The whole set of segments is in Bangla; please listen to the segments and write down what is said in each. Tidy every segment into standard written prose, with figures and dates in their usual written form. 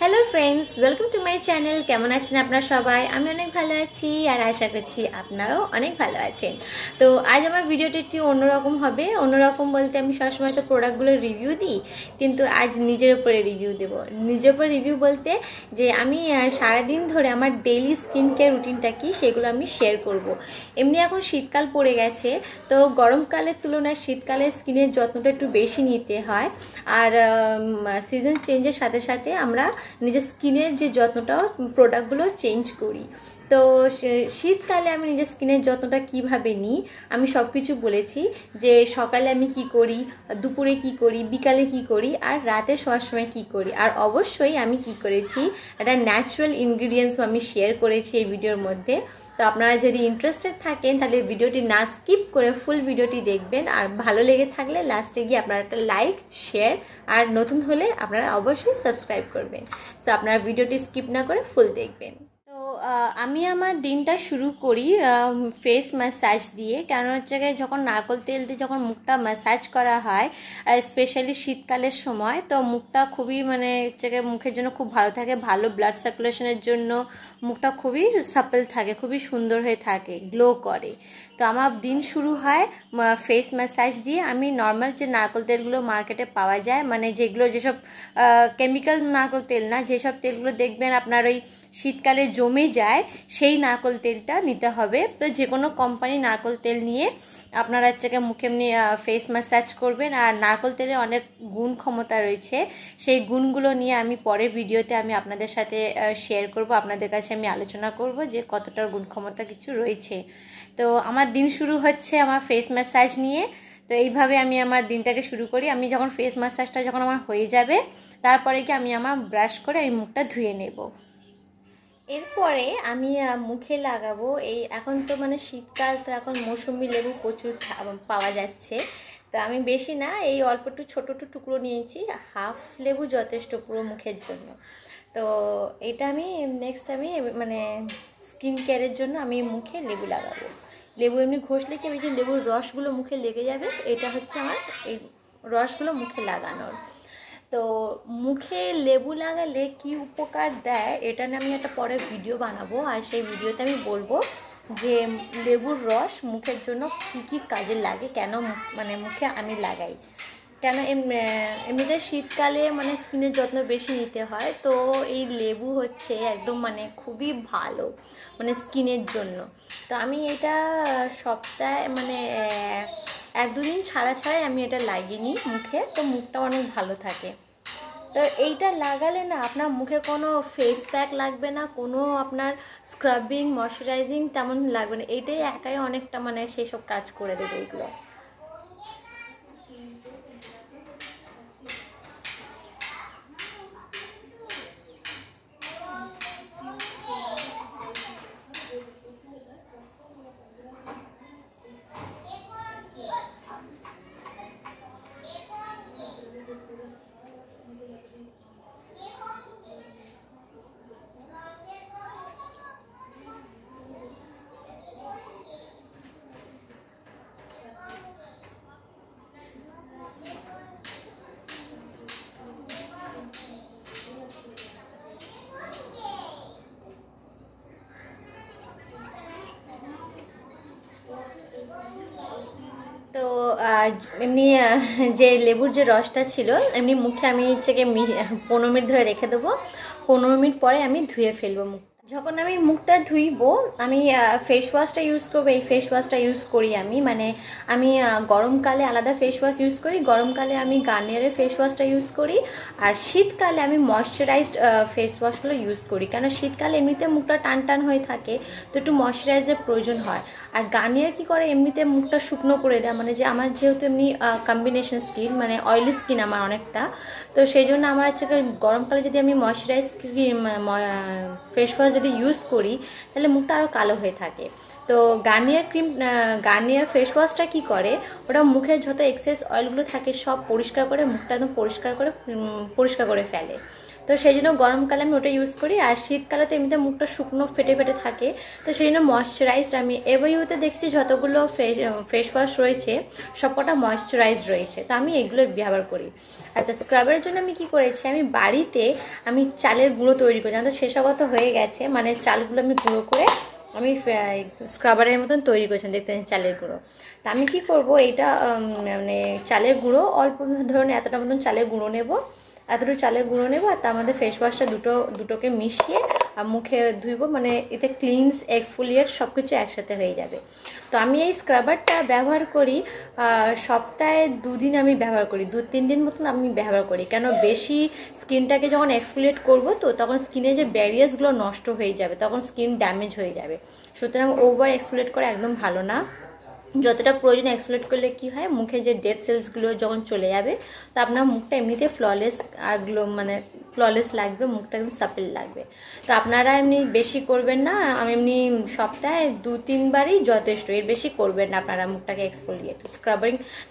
Hello friends welcome to my channel केमन आছেন আপনারা সবাই আমি অনেক ভালো আছি আর আশা করছি আপনারাও অনেক ভালো আছেন। তো আজ আমার ভিডিওটি একটু অন্যরকম হবে। অন্যরকম বলতে আমি সবসময় তো প্রোডাক্টগুলোর রিভিউ দিই, কিন্তু আজ নিজের উপরে রিভিউ দেব। নিজের উপরে রিভিউ বলতে যে আমি সারাদিন ধরে আমার ডেইলি স্কিন কেয়ার রুটিনটা কি সেগুলো আমি শেয়ার করব। এমনি এখন শীতকাল পড়ে গেছে, তো গরমকালের তুলনায় শীতকালে স্কিনের যত্নটা একটু বেশি নিতে হয়। আর সিজন চেঞ্জের সাথে সাথে আমরা নিজের স্কিনের যে যত্নটা প্রোডাক্টগুলো চেঞ্জ করি। তো শীতকালে আমি নিজের স্কিনের যত্নটা কিভাবে নিই আমি সব কিছু বলেছি, যে সকালে আমি কি করি, দুপুরে কি করি, বিকালে কি করি, আর রাতে শোয়ার সময় কি করি। আর অবশ্যই আমি কি করেছি একটা ন্যাচারাল ইনগ্রিডিয়েন্টসও আমি শেয়ার করেছি এই ভিডিওর মধ্যে। তো আপনারা যদি ইন্টারেস্টেড থাকেন তাহলে ভিডিওটি না স্কিপ করে ফুল ভিডিওটি দেখবেন, আর ভালো লেগে থাকলে লাস্টে গিয়ে আপনারা একটা লাইক শেয়ার, আর নতুন হলে আপনারা অবশ্যই সাবস্ক্রাইব করবেন। সো আপনারা ভিডিওটি স্কিপ না করে ফুল দেখবেন। তো আমি আমার দিনটা শুরু করি ফেস ম্যাসাজ দিয়ে। কেন হচ্ছে যখন নারকেল তেল দিয়ে যখন মুখটা ম্যাসাজ করা হয়, স্পেশালি শীতকালের সময়, তো মুখটা খুবই হচ্ছে মুখের জন্য খুব ভালো থাকে, ভালো ব্লাড সার্কুলেশনের জন্য মুখটা খুবই সাপল থাকে, খুবই সুন্দর হয়ে থাকে, গ্লো করে। তো আমার দিন শুরু হয় ফেস ম্যাসাজ দিয়ে। আমি নর্মাল যে নারকেল তেলগুলো মার্কেটে পাওয়া যায়, যেগুলো যেসব কেমিক্যাল নারকেল তেল না, যেসব তেলগুলো দেখবেন আপনার ওই শীতকালে জমে যায়, সেই নারকেল তেলটা নিতে হবে। তো যে কোনো কোম্পানি নারকেল তেল নিয়ে আপনারা হচ্ছে মুখে এমনি ফেস ম্যাসাজ করবেন। আর নারকেল তেলে অনেক গুণ ক্ষমতা রয়েছে, সেই গুণগুলো নিয়ে আমি পরের ভিডিওতে আমি আপনাদের সাথে শেয়ার করব, আপনাদের কাছে আমি আলোচনা করব যে কতটা গুণ ক্ষমতা কিছু রয়েছে। তো আমার দিন শুরু হচ্ছে আমার ফেস ম্যাসাজ নিয়ে। তো এইভাবে আমি আমার দিনটাকে শুরু করি। আমি যখন ফেস ম্যাসাজটা যখন আমার হয়ে যাবে, তারপরে কি আমি আমার ব্রাশ করে এই মুখটা ধুয়ে নেব। এরপরে আমি মুখে লাগাবো এই, এখন তো শীতকাল, তো এখন মৌসুমি লেবু প্রচুর পাওয়া যাচ্ছে। তো আমি বেশি না, এই অল্প একটু ছোটো একটু টুকরো নিয়েছি, হাফ লেবু যথেষ্ট পুরো মুখের জন্য। তো এটা আমি নেক্সট আমি স্কিন কেয়ারের জন্য আমি মুখে লেবু লাগাবো। লেবু এমনি ঘষলে কি যে লেবুর রসগুলো মুখে লেগে যাবে, এটা হচ্ছে আমার এই রসগুলো মুখে লাগানোর। তো মুখে লেবু লাগালে কি উপকার দেয় এটা নিয়ে আমি একটা পরে ভিডিও বানাবো, আর সেই ভিডিওতে আমি বলবো যে লেবুর রস মুখের জন্য কী কী কাজে লাগে, কেন মুখে আমি লাগাই, কেন এমনিতে শীতকালে স্কিনের যত্ন বেশি নিতে হয়। তো এই লেবু হচ্ছে একদম খুবই ভালো স্কিনের জন্য। তো আমি এটা সপ্তাহে এক দুদিন ছাড়া ছাড়াই আমি এটা লাগিয়ে নিই মুখে, তো মুখটা অনেক ভালো থাকে। তো এইটা লাগালে না আপনার মুখে কোনো ফেস প্যাক লাগবে না, কোনো আপনার স্ক্রাবিং ময়শ্চারাইজিং তেমন লাগবে না, এইটাই একাই অনেকটা সেই সব কাজ করে দেবে এগুলো। তো এমনি যে লেবুর যে রসটা ছিল এমনি মুখে আমি হচ্ছে 15 মিনিট ধরে রেখে দেবো। 15 মিনিট পরে আমি ধুয়ে ফেলবো মুখ। যখন আমি মুখটা ধুইবো আমি ফেস ওয়াশটা ইউজ করবো। এই ফেস ওয়াশটা ইউজ করি আমি আমি গরমকালে আলাদা ফেস ওয়াশ ইউজ করি, গরমকালে আমি গার্নিয়ারের ফেস ওয়াশটা ইউজ করি, আর শীতকালে আমি ময়শ্চারাইজড ফেস ওয়াশগুলো ইউজ করি। কেন শীতকালে এমনিতে মুখটা টান টান হয়ে থাকে, তো একটু ময়শ্চারাইজের প্রয়োজন হয়। আর গার্নিয়ার কি করে এমনিতে মুখটা শুকনো করে দেয়, যে আমার যেহেতু এমনি কম্বিনেশন স্কিন অয়েলি স্কিন আমার অনেকটা, তো সেই জন্য আমার হচ্ছে গরমকালে যদি আমি ময়শ্চারাইজ ক্রিম ফেস ওয়াশ যদি ইউজ করি তাহলে মুখটা আরও কালো হয়ে থাকে। তো গার্নিয়ার ফেস ওয়াশটা কী করে, ওটা মুখের যত এক্সেস অয়েলগুলো থাকে সব পরিষ্কার করে, মুখটা একদম পরিষ্কার করে ফেলে। তো সেই জন্য গরমকালে আমি ওটা ইউজ করি। আর শীতকালে তো এমনিতে মুখটা শুকনো ফেটে ফেটে থাকে, তো সেই জন্য ময়শ্চারাইজড আমি এভরিউতে দেখছি যতগুলো ফেস ওয়াশ রয়েছে সবকটা ময়শ্চারাইজড রয়েছে, তো আমি এগুলো ব্যবহার করি। আচ্ছা, স্ক্রাবের জন্য আমি কি করেছি, আমি বাড়িতে আমি চালের গুঁড়ো তৈরি করি, জানো তো শেষাগত হয়ে গেছে, মানে চালগুলো আমি গুঁড়ো করে আমি স্ক্রাবারের মতন তৈরি করেছিলাম, দেখতে চালের গুঁড়ো। তা আমি কি করব, এইটা মানে চালের গুঁড়ো অল্প ধরুন এতটা মতন চালের গুঁড়ো নেব, এতটুকু চালের গুঁড়ো নেব, আর তার মধ্যে ফেস ওয়াশটা দুটোকে মিশিয়ে আর মুখে ধুইব, মানে এতে ক্লিনস এক্সফোলিয়েট সব কিছু একসাথে হয়ে যাবে। তো আমি এই স্ক্রাবারটা ব্যবহার করি সপ্তাহে 2 দিন আমি ব্যবহার করি, 2-3 দিন মতন আমি ব্যবহার করি। কেন, বেশি স্কিনটাকে যখন এক্সফোলিয়েট করব তো তখন স্কিনে যে ব্যারিয়ার্সগুলো নষ্ট হয়ে যাবে, তখন স্কিন ড্যামেজ হয়ে যাবে। সুতরাং ওভার এক্সফোলিয়েট করা একদম ভালো না। যতটা প্রয়োজন এক্সফোলিয়েট করলে কি হয়, মুখে যে ডেড সেলসগুলো যখন চলে যাবে তো আপনার মুখটা এমনিতে ফ্ললেস আর মানে ফ্ললেস লাগবে, মুখটা একদম সাপেল লাগবে। তো আপনারা এমনি বেশি করবেন না, আমি এমনি সপ্তাহে 2-3 বারই যথেষ্ট, এর বেশি করবেন না আপনারা মুখটাকে এক্সফোলিয়েট।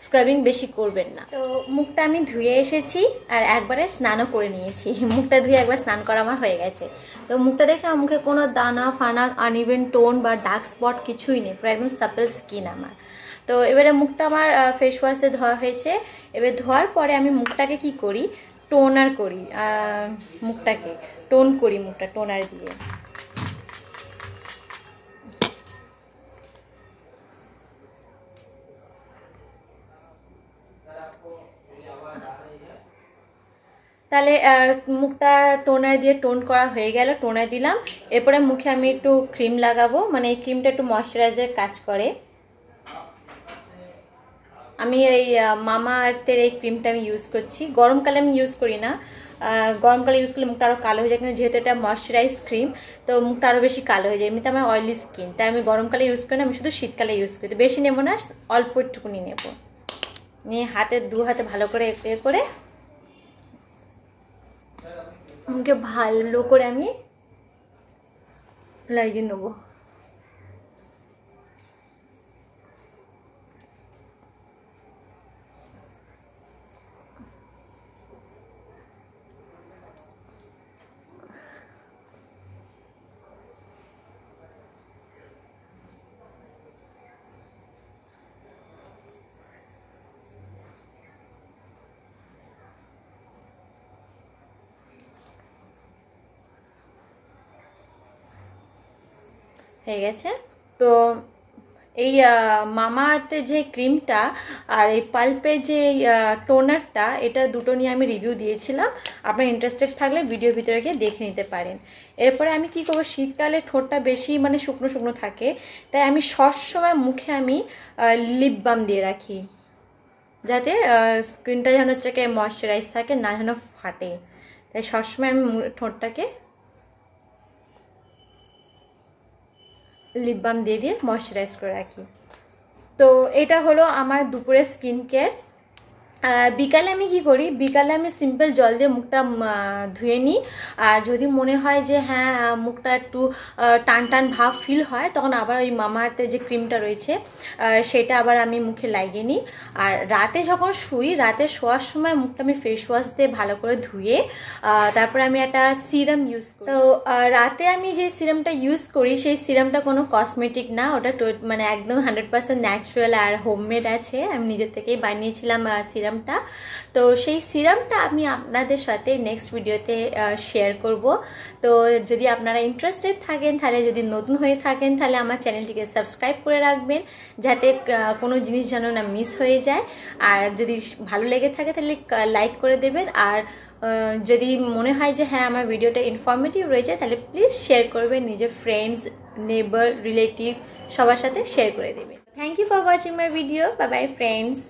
স্ক্রাবিং বেশি করবেন না। তো মুখটা আমি ধুয়ে এসেছি আর একবারে স্নানও করে নিয়েছি, মুখটা ধুয়ে একবার স্নান করা আমার হয়ে গেছে। তো মুখটা দেখছি আমার মুখে কোনো দানা ফানা আনইভেন টোন বা ডার্ক স্পট কিছুই নেই, পুরো একদম সাপেল স্কিন আমার। তো এবারে মুখটা আমার ফেস ওয়াশে ধোয়া হয়েছে। এবার ধোয়ার পরে আমি মুখটাকে কি করি, টোনার করি, মুখটাকে টোন করি, মুখটা টোনার দিয়ে। তাহলে মুখটা টোনার দিয়ে টোন করা হয়ে গেল, টোনার দিলাম। এরপরে মুখে আমি একটু ক্রিম লাগাবো, মানে এই ক্রিমটা একটু ময়শ্চারাইজার কাজ করে। আমি এই মামা আর্থের এই ক্রিমটা আমি ইউজ করছি, গরমকালে আমি ইউজ করি না, গরমকালে ইউজ করলে মুখটা আরও কালো হয়ে যায়, কিন্তু যেহেতু এটা ময়শ্চারাইজ ক্রিম তো মুখটা আরও বেশি কালো হয়ে যায়। এমনিতে আমার অয়েলি স্কিন, তাই আমি গরমকালে ইউজ করি না, আমি শুধু শীতকালে ইউজ করি। তো বেশি নেবো না, অল্প একটুকুনি নেবো, নিয়ে দু হাতে ভালো করে এ করে মুখে ভালো করে আমি লাগিয়ে নেবো। হয়ে গেছে। তো এই মামা আর্থের যে ক্রিমটা আর এই পাল্পের যে টোনারটা, এটা দুটো নিয়ে আমি রিভিউ দিয়েছিলাম, আপনারা ইন্টারেস্টেড থাকলে ভিডিওর ভিতরে গিয়ে দেখে নিতে পারেন। এরপরে আমি কি করবো, শীতকালে ঠোঁটটা বেশি মানে শুকনো শুকনো থাকে, তাই আমি সবসময় মুখে আমি লিপ বাম দিয়ে রাখি, যাতে স্কিনটা যেন হচ্ছে ময়শ্চারাইজ থাকে, না যেন ফাটে। তাই সবসময় আমি ঠোঁটটাকে লিপ বাম দিয়ে ময়শ্চারাইজ করে রাখি। তো এটা হলো আমার দুপুরের স্কিন কেয়ার। বিকালে আমি কি করি, বিকালে আমি সিম্পল জল দিয়ে মুখটা ধুয়ে নিই, আর যদি মনে হয় যে হ্যাঁ মুখটা একটু টান টান ভাব ফিল হয়, তখন আবার ওই মামা আর্থের যে ক্রিমটা রয়েছে সেটা আবার আমি মুখে লাগিয়ে নিই। আর রাতে যখন শুই, রাতে শোয়ার সময় মুখটা আমি ফেস ওয়াশ দিয়ে ভালো করে ধুয়ে তারপরে আমি একটা সিরাম ইউজ করি। তো রাতে আমি যে সিরামটা ইউজ করি সেই সিরামটা কোনো কসমেটিক না, ওটা মানে একদম 100% ন্যাচারাল আর হোমমেড আছে, আমি নিজের থেকেই বানিয়েছিলাম সিরাম। তো সেই সিরামটা আমি আপনাদের সাথে নেক্সট ভিডিওতে শেয়ার করব। তো যদি আপনারা ইন্টারেস্টেড থাকেন, তাহলে যদি নতুন হয়ে থাকেন তাহলে আমার চ্যানেলটিকে সাবস্ক্রাইব করে রাখবেন, যাতে কোনো জিনিস যেন না মিস হয়ে যায়। আর যদি ভালো লেগে থাকে তাহলে লাইক করে দেবেন, আর যদি মনে হয় যে হ্যাঁ আমার ভিডিওটা ইনফরমেটিভ রয়েছে তাহলে প্লিজ শেয়ার করবেন, নিজের ফ্রেন্ডস, নেবার, রিলেটিভ সবার সাথে শেয়ার করে দেবেন। Thank you for watching my video. Bye bye friends.